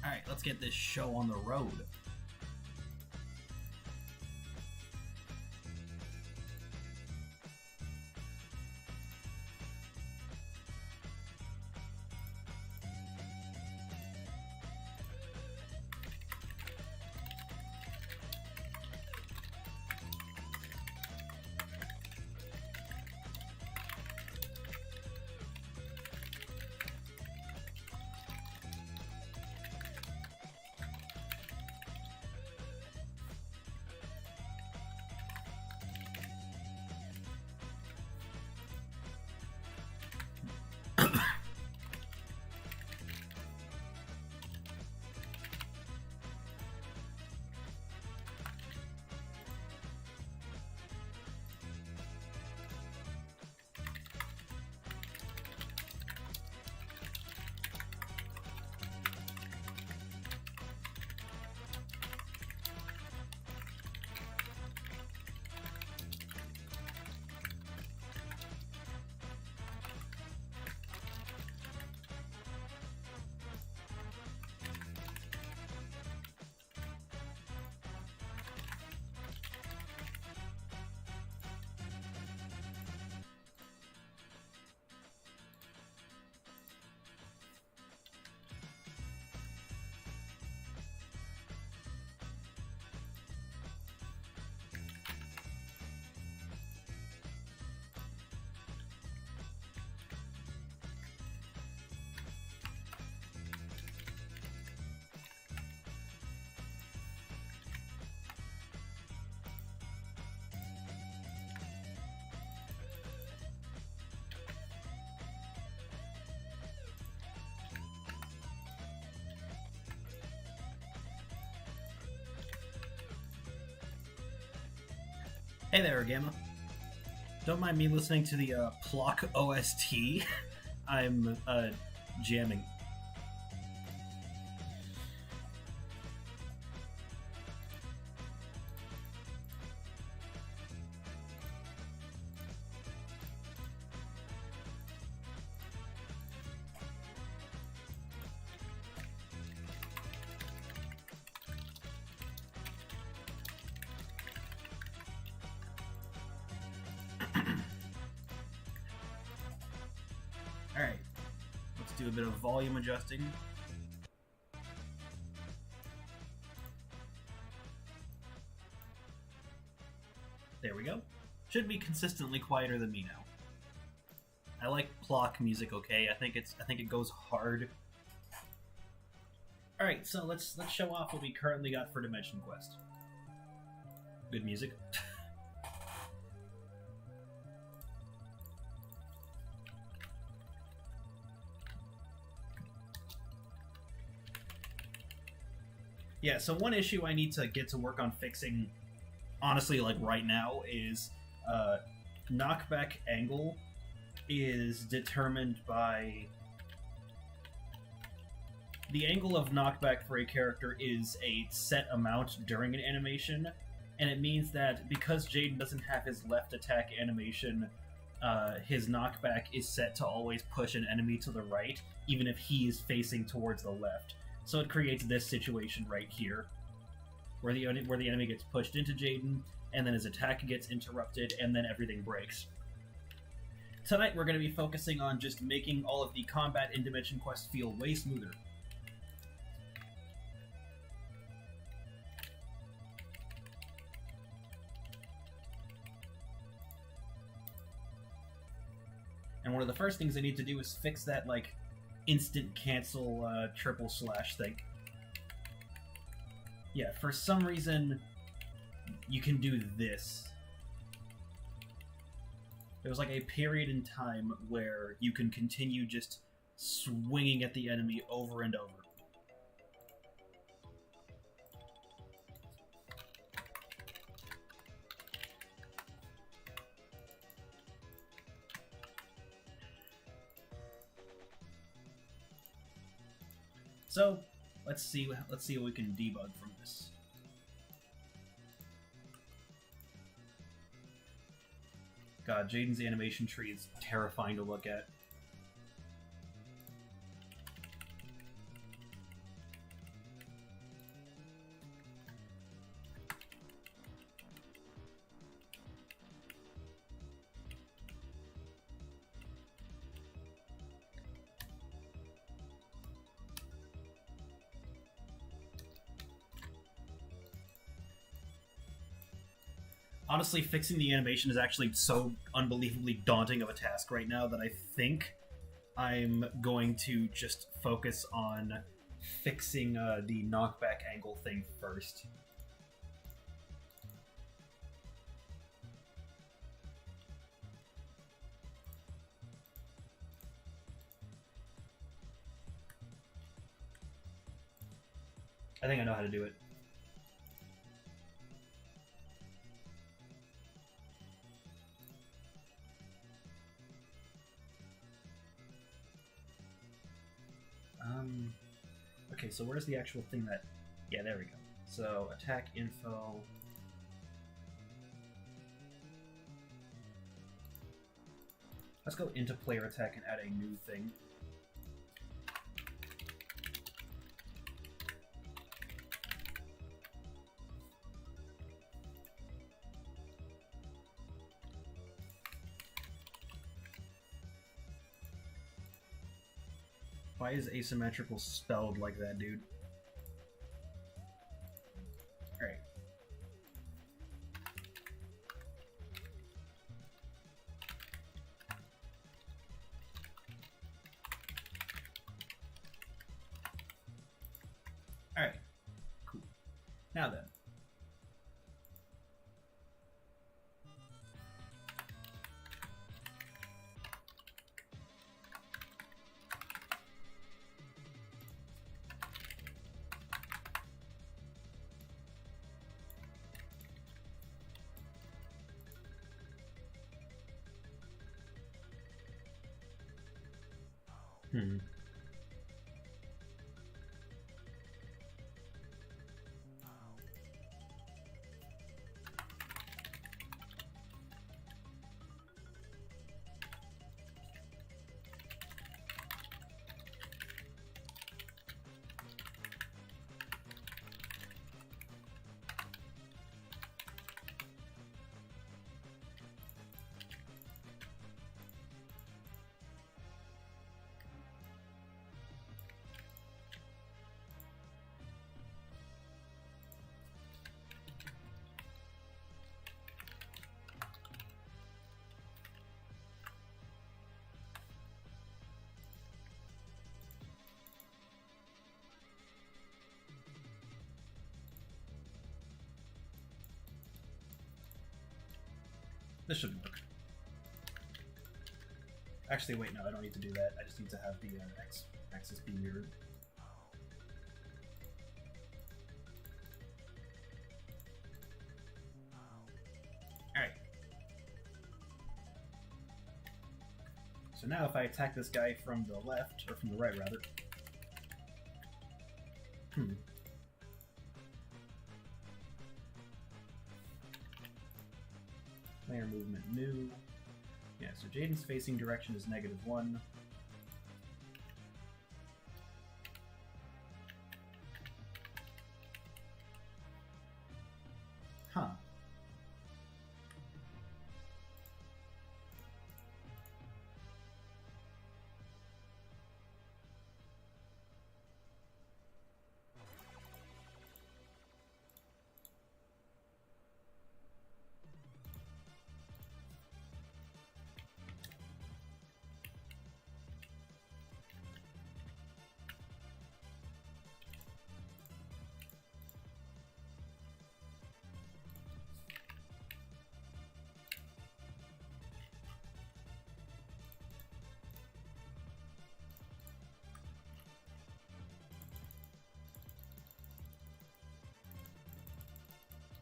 Alright, let's get this show on the road. Hey there, Gamma. Don't mind me listening to the Plock OST. I'm jamming. Alright, let's do a bit of volume adjusting. There we go. Should be consistently quieter than me now. I like Plock music, okay? I think it goes hard. Alright, so let's show off what we currently got for Dimension Quest. Good music. Yeah, so one issue I need to get to work on fixing, honestly, like right now, is knockback angle is determined by... The angle of knockback for a character is a set amount during an animation, and it means that because Jaden doesn't have his left attack animation, his knockback is set to always push an enemy to the right, even if he is facing towards the left. So it creates this situation right here, where the enemy gets pushed into Jaden, and then his attack gets interrupted, and then everything breaks. Tonight we're going to be focusing on just making all of the combat in Dimension Quest feel way smoother. And one of the first things I need to do is fix that, like, instant cancel triple slash thing. Yeah, for some reason, you can do this. There was like a period in time where you can continue just swinging at the enemy over and over. So, let's see what we can debug from this. God, Jaden's animation tree is terrifying to look at. honestly, fixing the animation is actually so unbelievably daunting of a task right now that I think I'm going to just focus on fixing the knockback angle thing first. I think I know how to do it. Okay, so where's the actual thing that... Yeah, there we go. So, attack info... Let's go into player attack and add a new thing. Why is asymmetrical spelled like that, dude? Alright. Alright. Cool. Now then. This should work. Actually, wait, no, I don't need to do that. I just need to have the axis be mirrored. Alright. So now if I attack this guy from the left, or from the right, rather. Player movement new. Yeah, so Jaiden's facing direction is -1. Huh.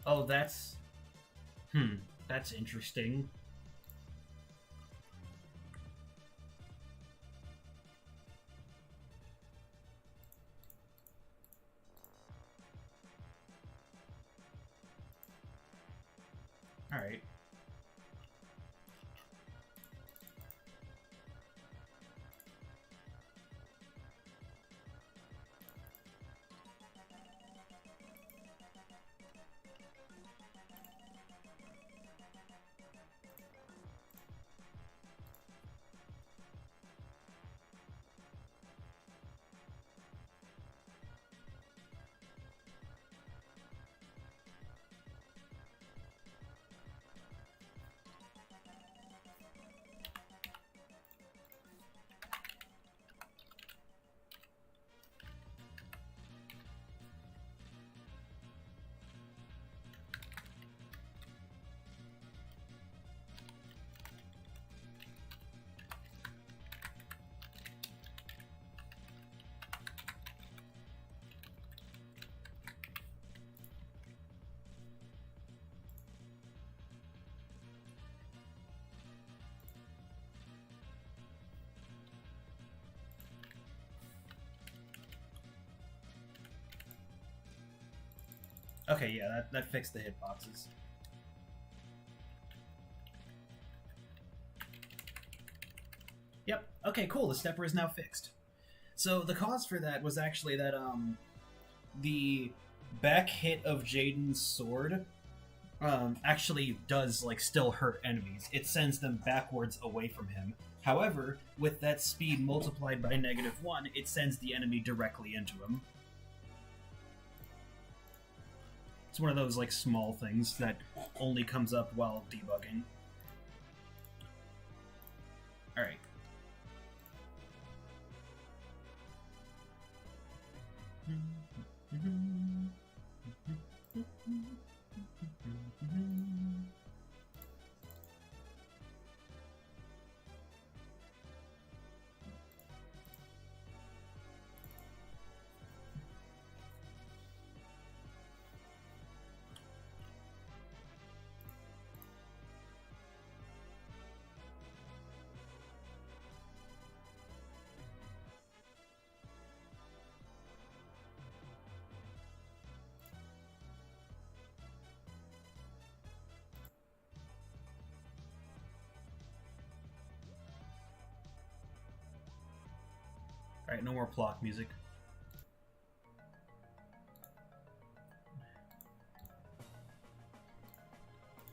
Oh, that's... that's interesting. Alright. Okay, yeah, that fixed the hitboxes. Yep. Okay, cool. The stepper is now fixed. So the cause for that was actually that the back hit of Jaden's sword actually does like still hurt enemies. It sends them backwards away from him. However, with that speed multiplied by -1, it sends the enemy directly into him. It's one of those like small things that only comes up while debugging. Alright. Alright, no more Plock music.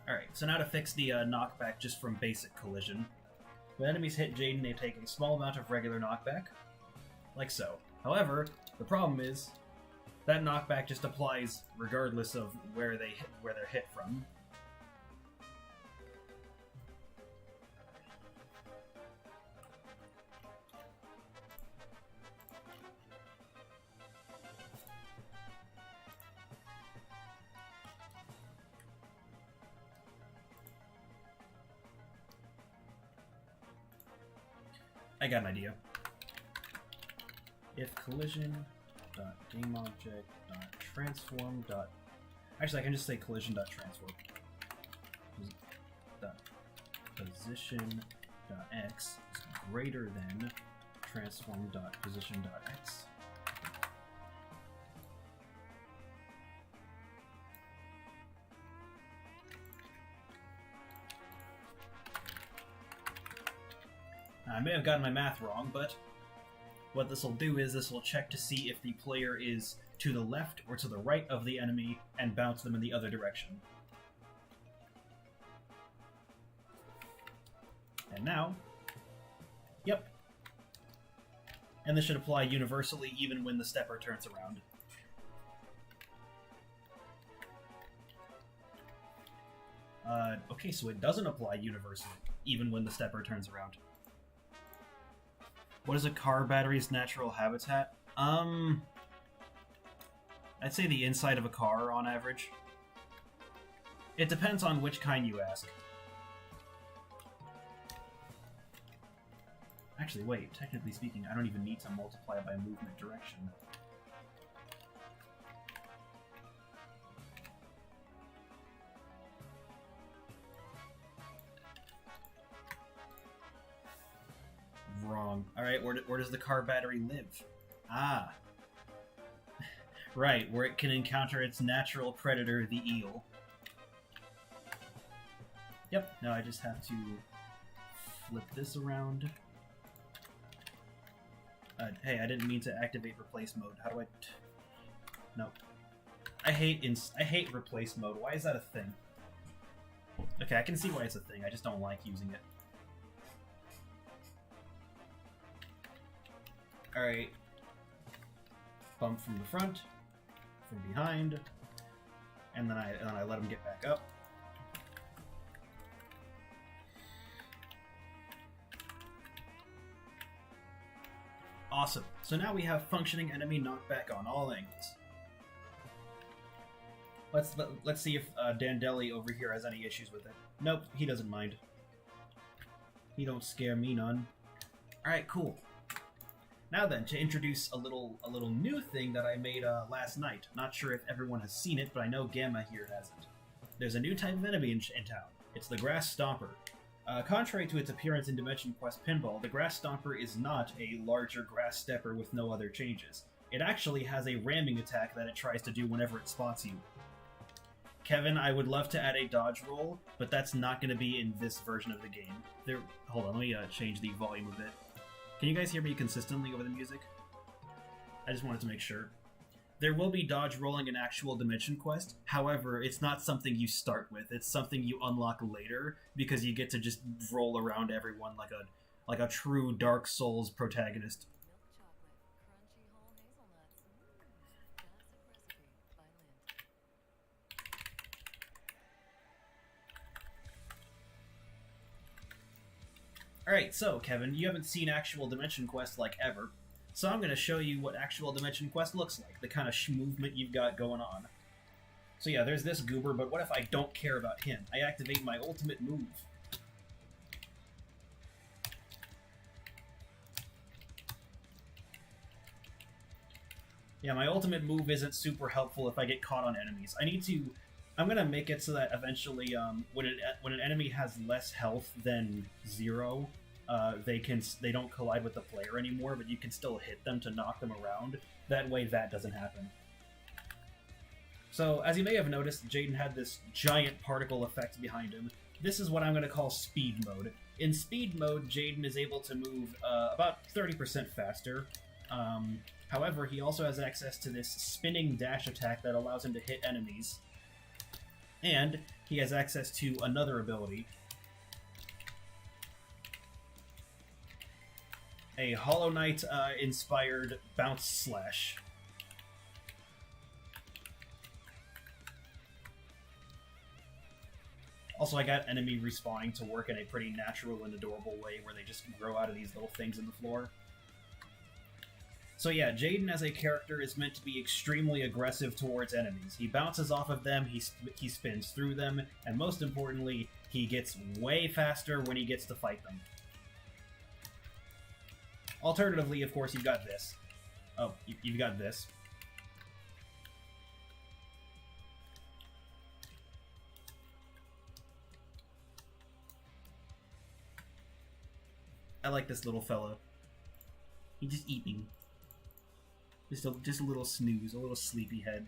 Alright, so now to fix the knockback just from basic collision. When enemies hit Jaden, they take a small amount of regular knockback, like so. However, the problem is that knockback just applies regardless of where they're hit from. I got an idea. If collision.gameObject.transform. Actually, I can just say collision.transform. Position.x is greater than transform.position.x. I may have gotten my math wrong, but what this will do is this will check to see if the player is to the left or to the right of the enemy and bounce them in the other direction. And now, yep. And this should apply universally even when the stepper turns around. Okay, so it doesn't apply universally even when the stepper turns around. What is a car battery's natural habitat? I'd say the inside of a car on average. It depends on which kind you ask. Actually, wait, technically speaking, I don't even need to multiply it by movement direction. Wrong. Alright, where does the car battery live? Ah. Right, where it can encounter its natural predator, the eel. Yep, now I just have to flip this around. Hey, I didn't mean to activate replace mode. How do I... No. I hate replace mode. Why is that a thing? Okay, I can see why it's a thing. I just don't like using it. Alright. Bump from the front, from behind, and then I let him get back up. Awesome. So now we have functioning enemy knockback on all angles. Let's see if Dandeli over here has any issues with it. Nope, he doesn't mind. He don't scare me none. Alright, cool. Now then, to introduce a little new thing that I made last night. Not sure if everyone has seen it, but I know Gamma here hasn't. There's a new type of enemy in town. It's the Grass Stomper. Contrary to its appearance in Dimension Quest Pinball, the Grass Stomper is not a larger grass stepper with no other changes. It actually has a ramming attack that it tries to do whenever it spots you. Kevin, I would love to add a dodge roll, but that's not going to be in this version of the game. Hold on, let me change the volume a bit. Can you guys hear me consistently over the music? I just wanted to make sure. There will be dodge rolling in actual Dimension Quest. However, it's not something you start with. It's something you unlock later because you get to just roll around everyone like a true Dark Souls protagonist. Alright, so, Kevin, you haven't seen actual Dimension Quest like ever, so I'm going to show you what actual Dimension Quest looks like, the kind of movement you've got going on. So yeah, there's this goober, but what if I don't care about him? I activate my ultimate move. Yeah, my ultimate move isn't super helpful if I get caught on enemies. I'm gonna make it so that eventually, when an enemy has less health than 0, they don't collide with the player anymore, but you can still hit them to knock them around. That way, that doesn't happen. So, as you may have noticed, Jaden had this giant particle effect behind him. This is what I'm going to call speed mode. In speed mode, Jaden is able to move about 30% faster. However, he also has access to this spinning dash attack that allows him to hit enemies. And he has access to another ability. A Hollow Knight inspired Bounce Slash. Also, I got enemy respawning to work in a pretty natural and adorable way where they just grow out of these little things in the floor. So yeah, Jaden as a character is meant to be extremely aggressive towards enemies. He bounces off of them, he spins through them, and most importantly, he gets way faster when he gets to fight them. Alternatively, of course, you've got this. Oh, you've got this. I like this little fellow. He's just eating. Just a little snooze, a little sleepy head.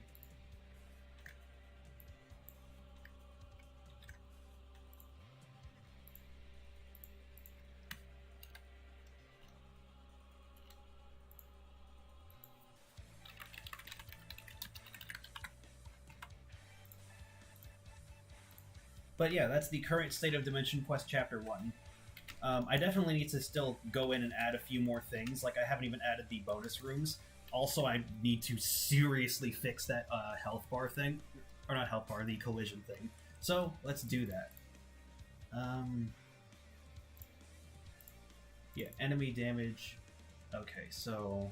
But yeah, that's the current state of Dimension Quest Chapter 1. I definitely need to still go in and add a few more things, like I haven't even added the bonus rooms. Also, I need to seriously fix that health bar thing. Or not health bar, the collision thing. So, let's do that. Yeah, enemy damage. Okay, so...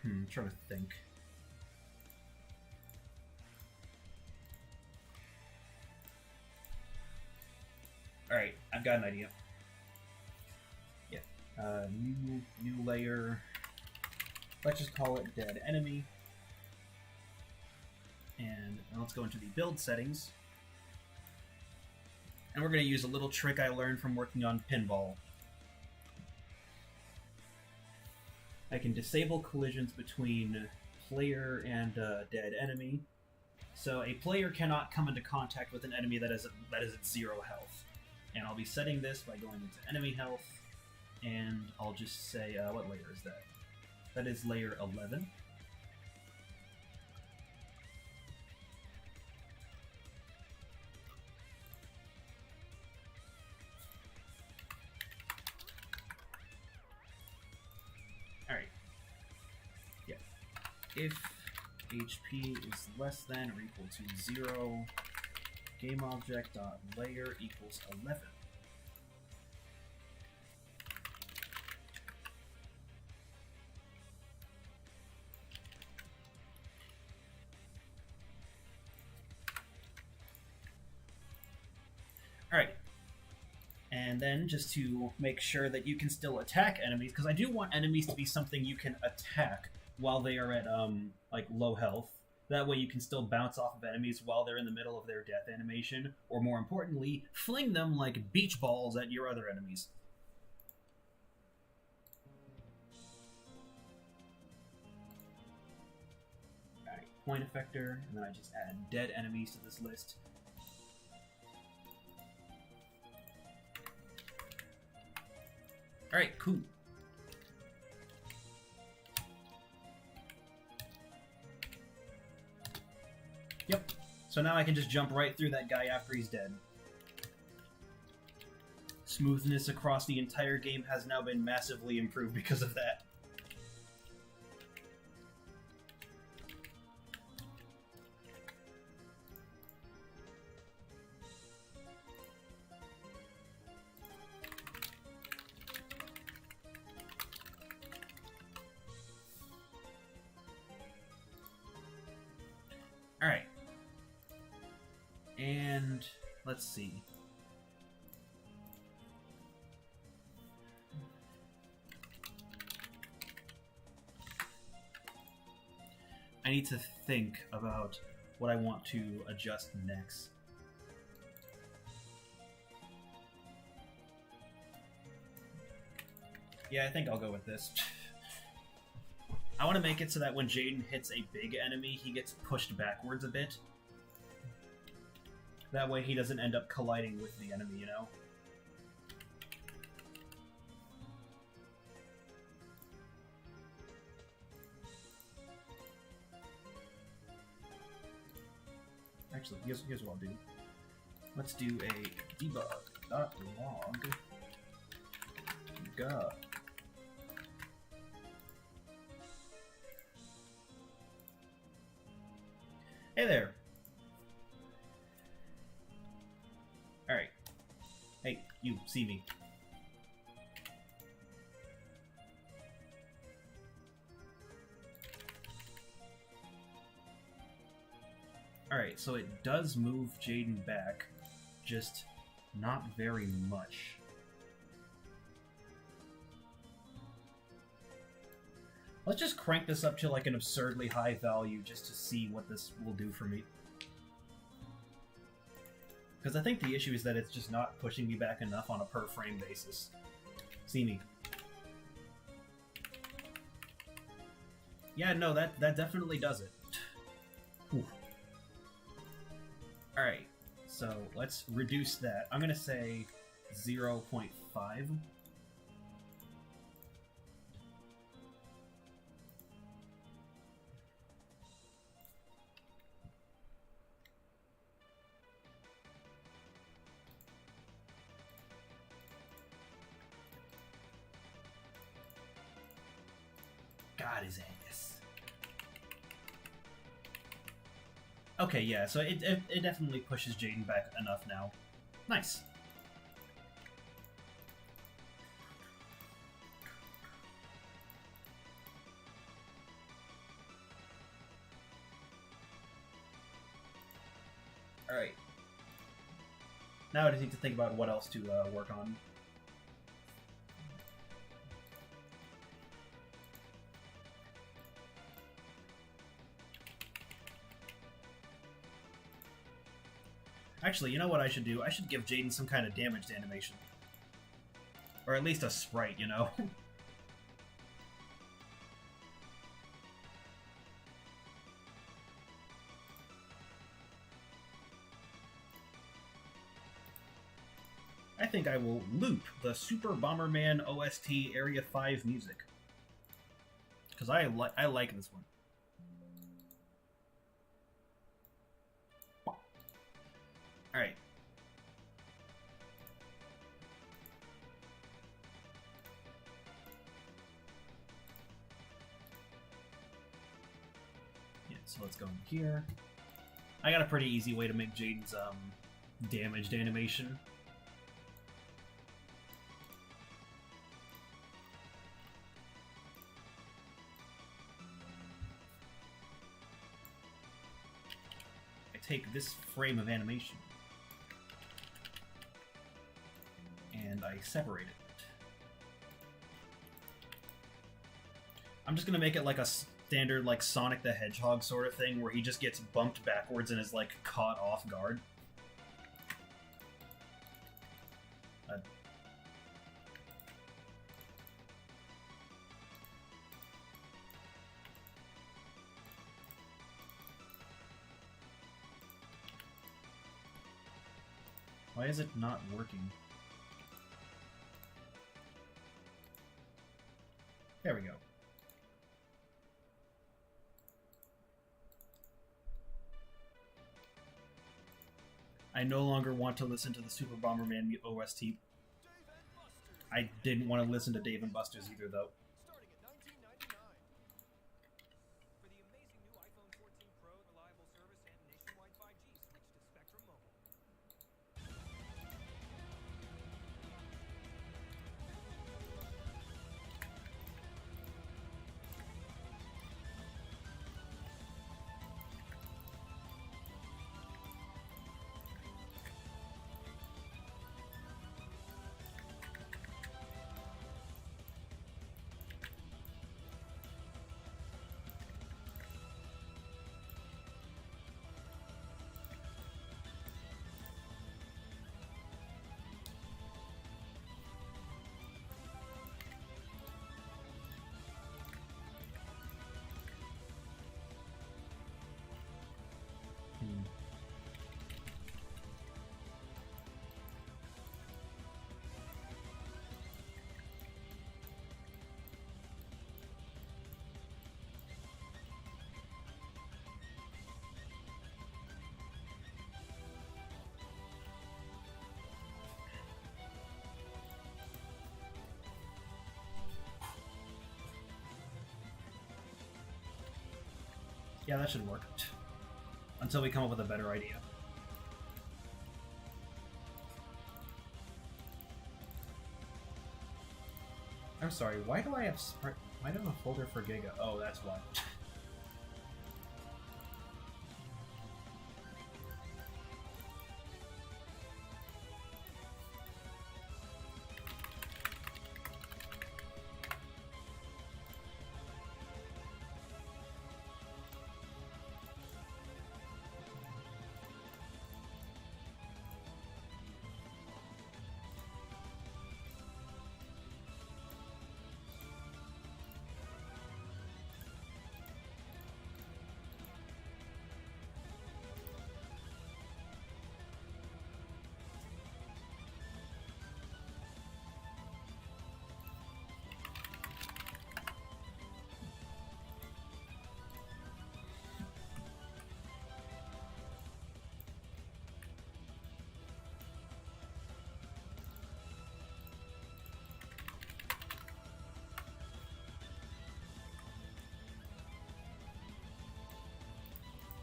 I'm trying to think. Alright, I've got an idea. Yeah. New layer. Let's just call it Dead Enemy. And let's go into the build settings. And we're going to use a little trick I learned from working on Pinball. I can disable collisions between player and dead enemy. So a player cannot come into contact with an enemy that is at 0 health. And I'll be setting this by going into enemy health, and I'll just say, what layer is that? That is layer 11. Alright. Yeah. If HP is less than or equal to 0, GameObject.layer equals 11. Alright. And then, just to make sure that you can still attack enemies, because I do want enemies to be something you can attack while they are at, like, low health. That way you can still bounce off of enemies while they're in the middle of their death animation, or more importantly, fling them like beach balls at your other enemies. point effector, and then I just add dead enemies to this list. Alright, cool. Yep. So now I can just jump right through that guy after he's dead. Smoothness across the entire game has now been massively improved because of that. Alright. And let's see. I need to think about what I want to adjust next. Yeah, I think I'll go with this. I want to make it so that when Jaden hits a big enemy, he gets pushed backwards a bit. That way he doesn't end up colliding with the enemy, you know? Actually, here's what I'll do. Let's do a debug.log. Go. Hey there. Alright. Hey, you, see me. Alright, so it does move Jaden back, just not very much. Let's just crank this up to like an absurdly high value just to see what this will do for me. Because I think the issue is that it's just not pushing me back enough on a per frame basis. See me. Yeah, no, that definitely does it. Alright, so let's reduce that. I'm gonna say 0.5. God, his ass. Okay, yeah, so it definitely pushes Jaden back enough now. Nice. Alright. Now I just need to think about what else to work on. Actually, you know what I should do? I should give Jaden some kind of damaged animation. Or at least a sprite, you know? I think I will loop the Super Bomberman OST Area 5 music. Because I like this one. Alright. Yeah, so let's go in here. I got a pretty easy way to make Jaden's damaged animation. I take this frame of animation and I separate it. I'm just gonna make it like a standard, like, Sonic the Hedgehog sort of thing, where he just gets bumped backwards and is, like, caught off guard. Why is it not working? There we go. I no longer want to listen to the Super Bomberman OST. I didn't want to listen to Dave and Buster's either, though. Starting at $19.99. For the amazing new iPhone 14 Pro, reliable service, and nationwide 5G, switch to Spectrum Mobile. Yeah, that should work. Until we come up with a better idea. I'm sorry, why do I have a folder for Giga? Oh, that's why.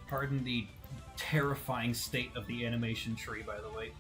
Pardon the terrifying state of the animation tree, by the way.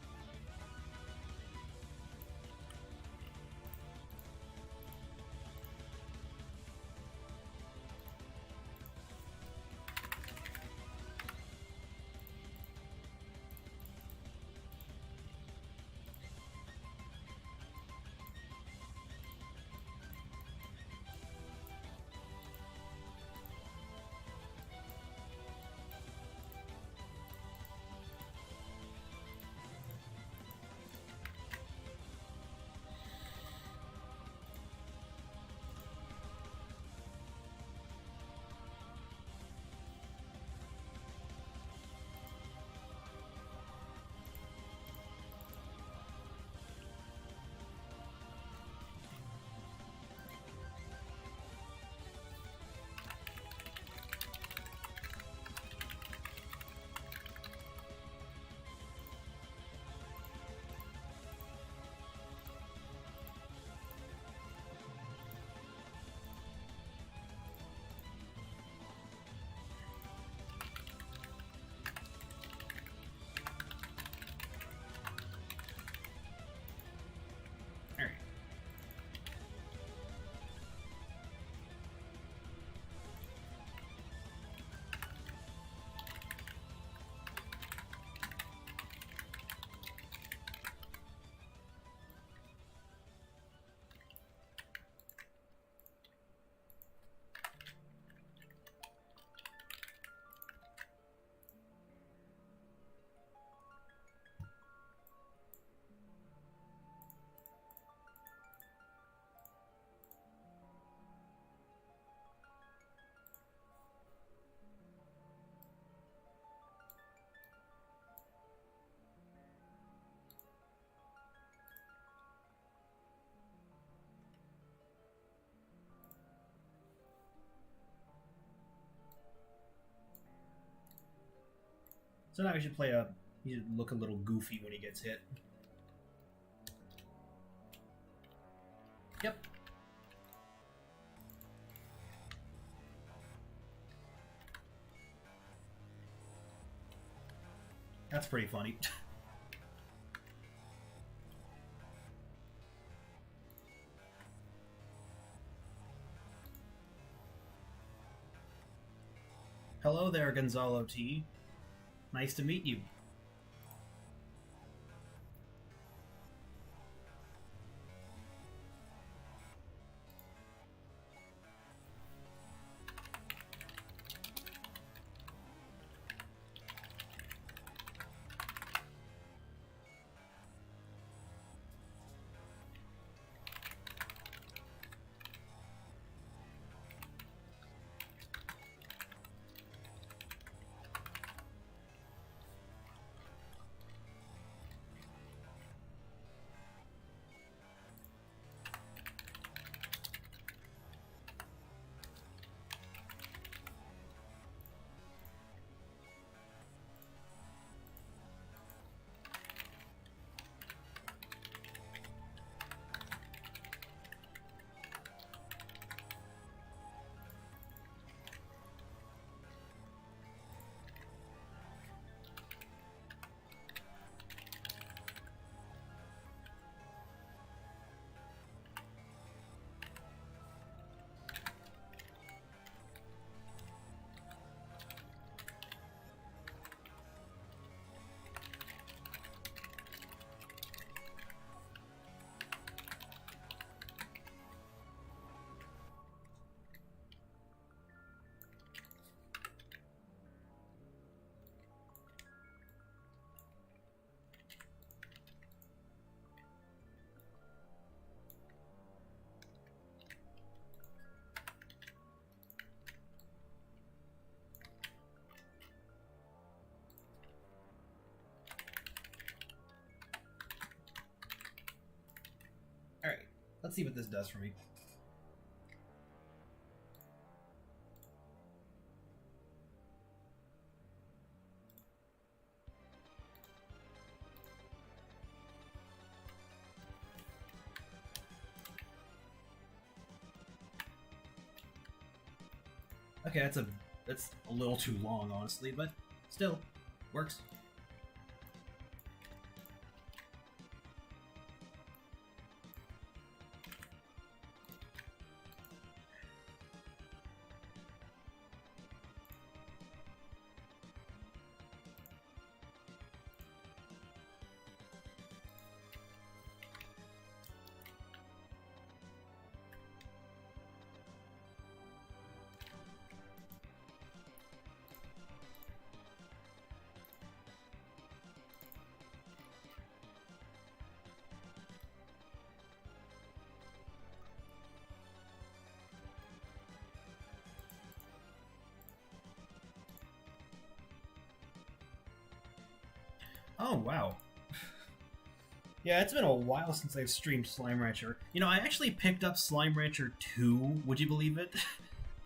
So now he should he should look a little goofy when he gets hit. Yep. That's pretty funny. Hello there, Gonzalo T. Nice to meet you. Alright, let's see what this does for me. Okay, that's a little too long, honestly, but still works. Oh, wow. Yeah, it's been a while since I've streamed Slime Rancher. You know, I actually picked up Slime Rancher 2, would you believe it?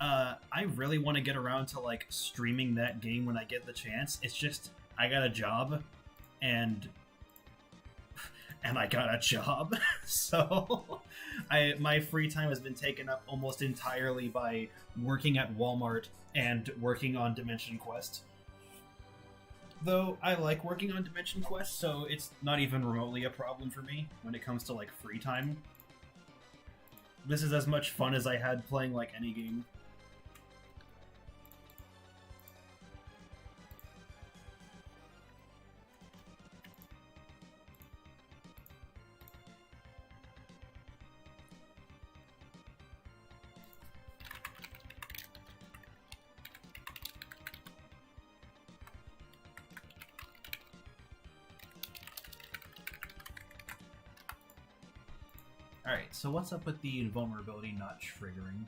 I really want to get around to, like, streaming that game when I get the chance. It's just, I got a job, and I got a job, so my free time has been taken up almost entirely by working at Walmart and working on Dimension Quest. Though I like working on Dimension Quest, so it's not even remotely a problem for me when it comes to, like, free time. This is as much fun as I had playing, like, any game. Alright, so what's up with the invulnerability not triggering?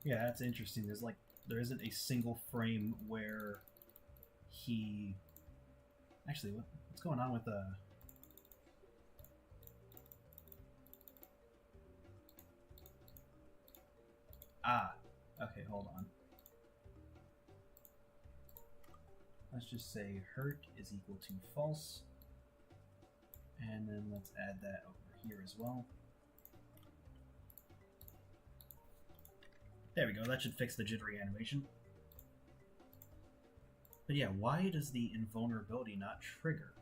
Yeah, that's interesting. There isn't a single frame where he actually what's going on with okay, hold on. Let's just say hurt is equal to false. And then let's add that over here as well. There we go, that should fix the jittery animation. But yeah, why does the invulnerability not trigger?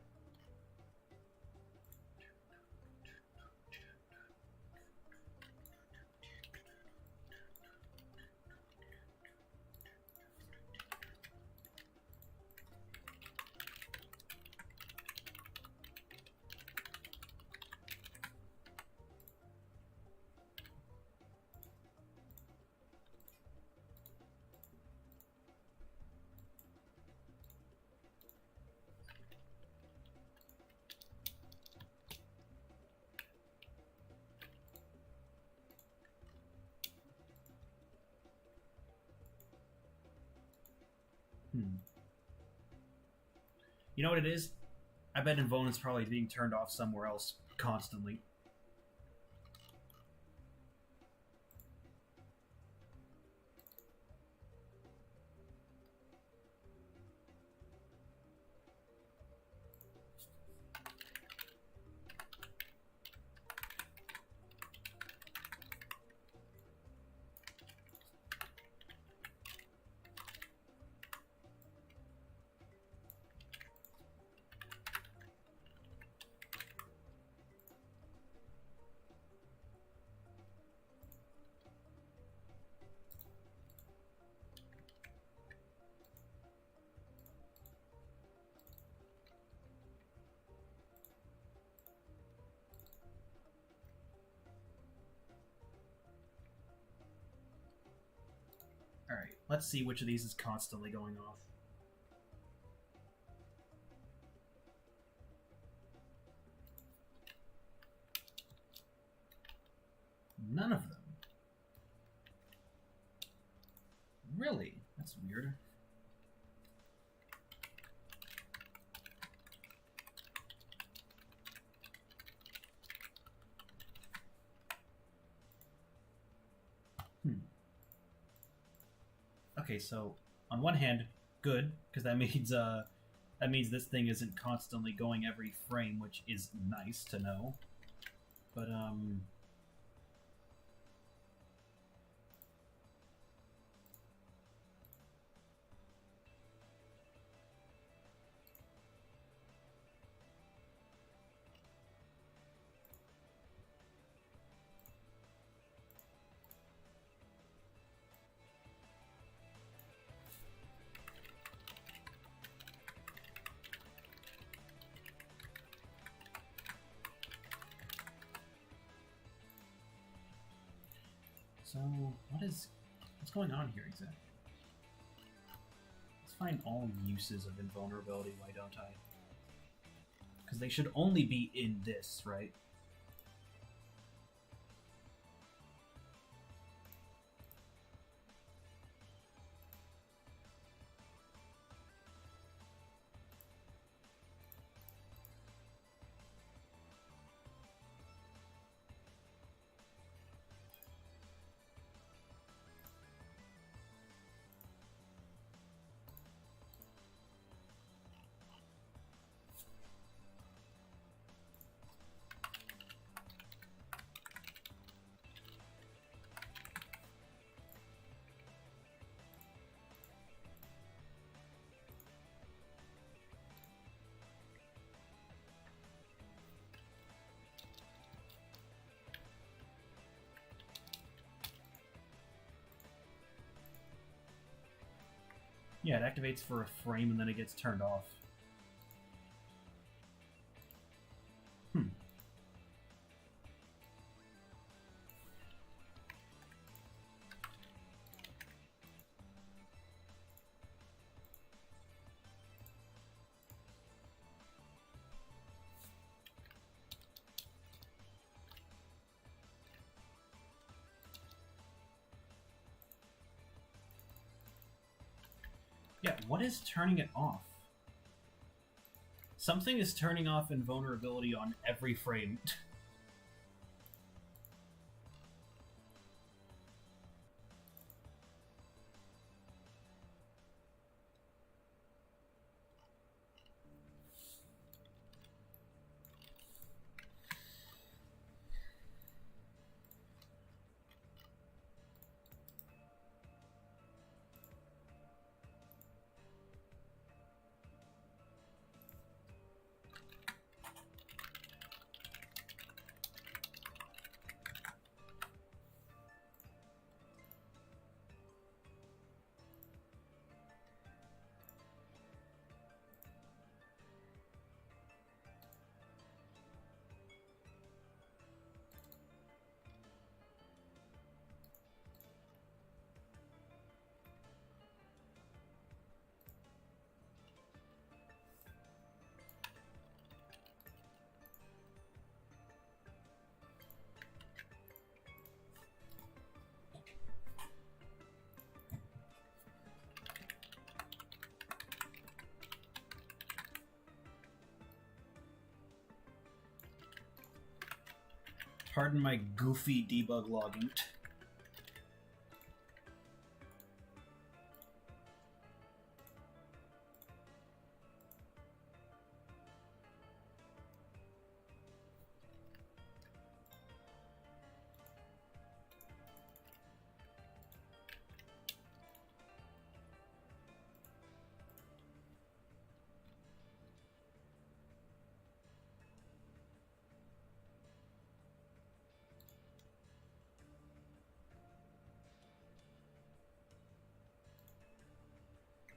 You know what it is? I bet Invuln's probably being turned off somewhere else constantly. Alright, let's see which of these is constantly going off. None of them. Really? That's weird. Okay, so on one hand, good, because that means this thing isn't constantly going every frame, which is nice to know. But so what's going on here exactly? Let's find all uses of invulnerability, why don't I? Because they should only be in this, right? Yeah, it activates for a frame and then it gets turned off. What is turning it off? Something is turning off invulnerability on every frame. Pardon my goofy debug logging.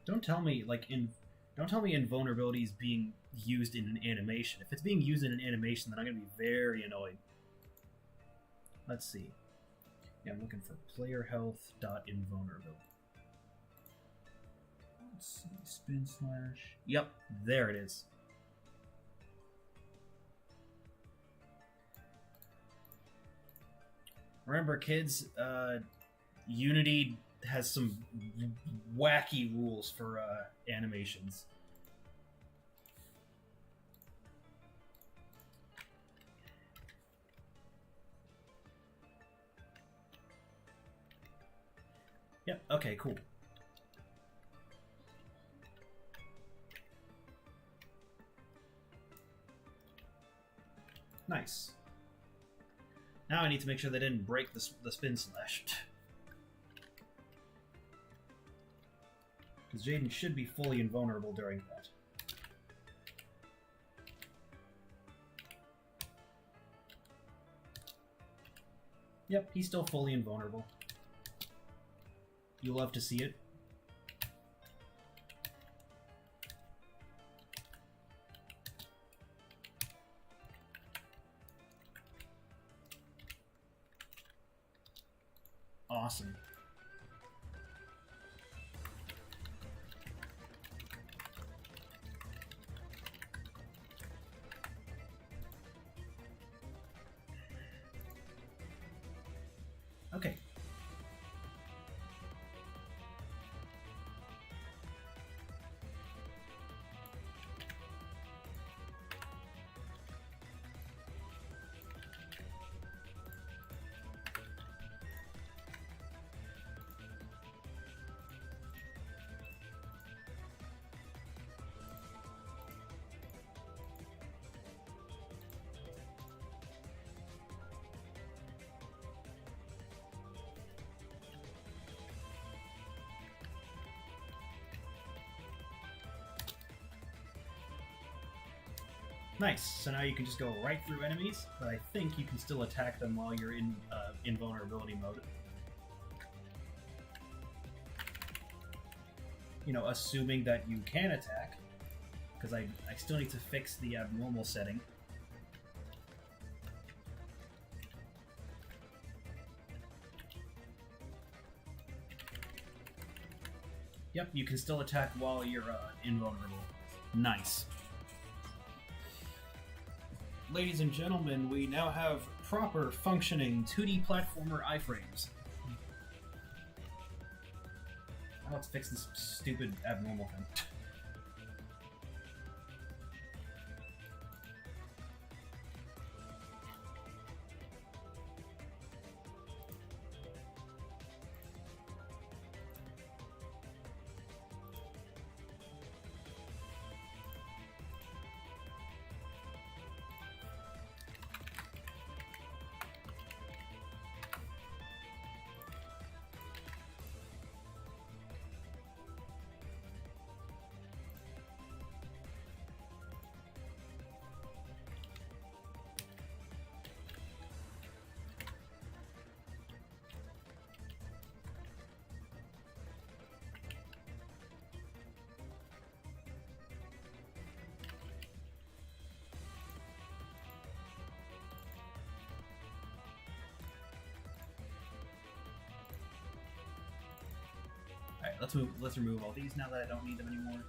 Don't tell me invulnerability is being used in an animation. If it's being used in an animation, then I'm gonna be very annoyed. Let's see. Yeah, I'm looking for player health dot invulnerability. Let's see, spin slash. Yep, there it is. Remember, kids, Unity has some wacky rules for animations. Yep, okay, cool. Nice. Now I need to make sure they didn't break the spin slash. Because Jaden should be fully invulnerable during that. Yep, he's still fully invulnerable. You love to see it. Awesome. Okay. Nice. So now you can just go right through enemies, but I think you can still attack them while you're in invulnerability mode. You know, assuming that you can attack, because I still need to fix the abnormal setting. Yep, you can still attack while you're invulnerable. Nice. Ladies and gentlemen, we now have proper functioning 2D platformer iframes. Now let's fix this stupid abnormal thing. Alright, let's remove all these now that I don't need them anymore.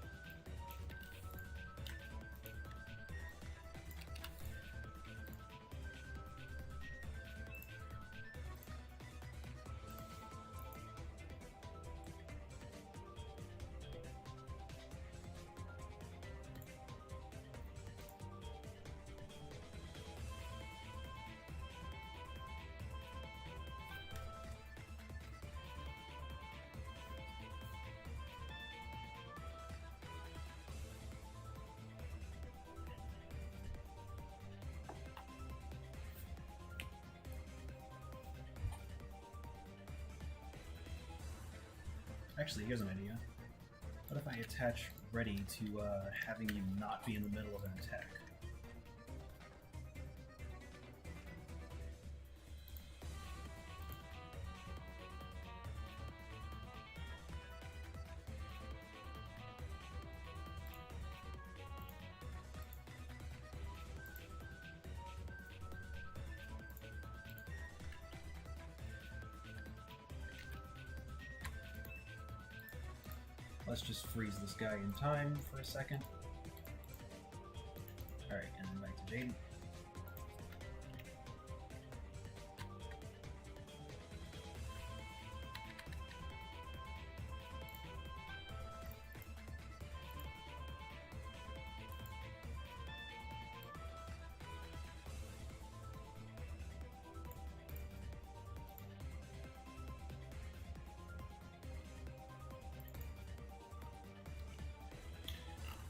Actually, here's an idea. What if I attach ready to having you not be in the middle of an attack? Let's just freeze this guy in time for a second. Alright, and then back to Jaden.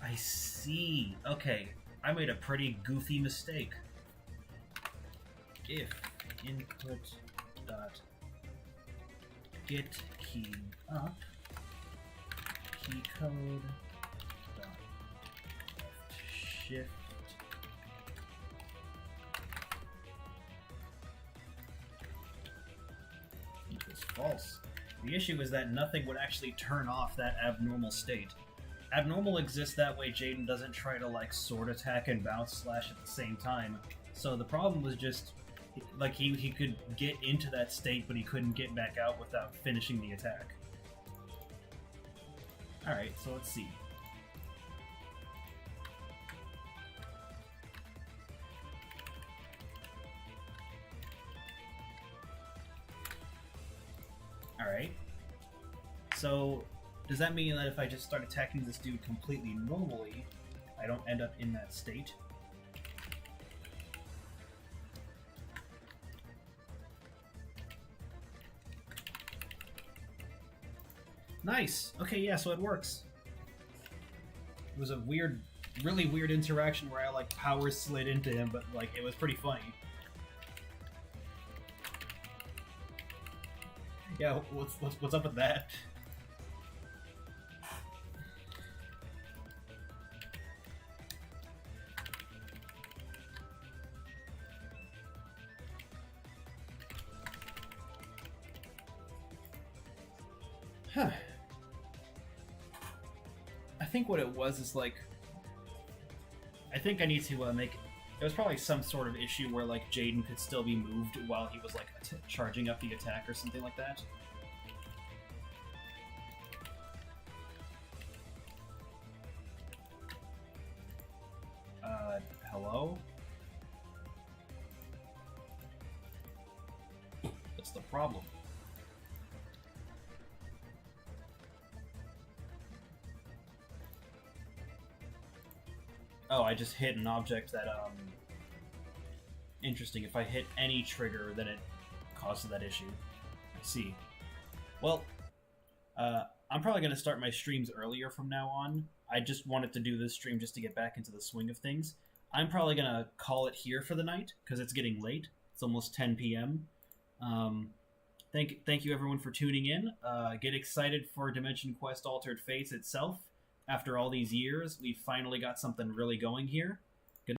I see. Okay, I made a pretty goofy mistake. If input dot get key up key code dot left shift equals false. The issue is that nothing would actually turn off that abnormal state. Abnormal exists that way Jaden doesn't try to like sword attack and bounce slash at the same time. So the problem was just like he could get into that state but he couldn't get back out without finishing the attack. Alright, so let's see. Alright. So does that mean that if I just start attacking this dude completely normally, I don't end up in that state? Nice! Okay, yeah, so it works. It was a weird, really weird interaction where I like power slid into him, but like it was pretty funny. Yeah, what's up with that? Huh. I think what it was is like, I think I need to make. There was probably some sort of issue where like Jaden could still be moved while he was like charging up the attack or something like that. Hello? What's the problem? Oh, I just hit an object that, Interesting. If I hit any trigger, then it causes that issue. I see. Well, I'm probably going to start my streams earlier from now on. I just wanted to do this stream just to get back into the swing of things. I'm probably going to call it here for the night, because it's getting late. It's almost 10 p.m. Thank you everyone for tuning in. Get excited for Dimension Quest Altered Fates itself. After all these years, we finally got something really going here.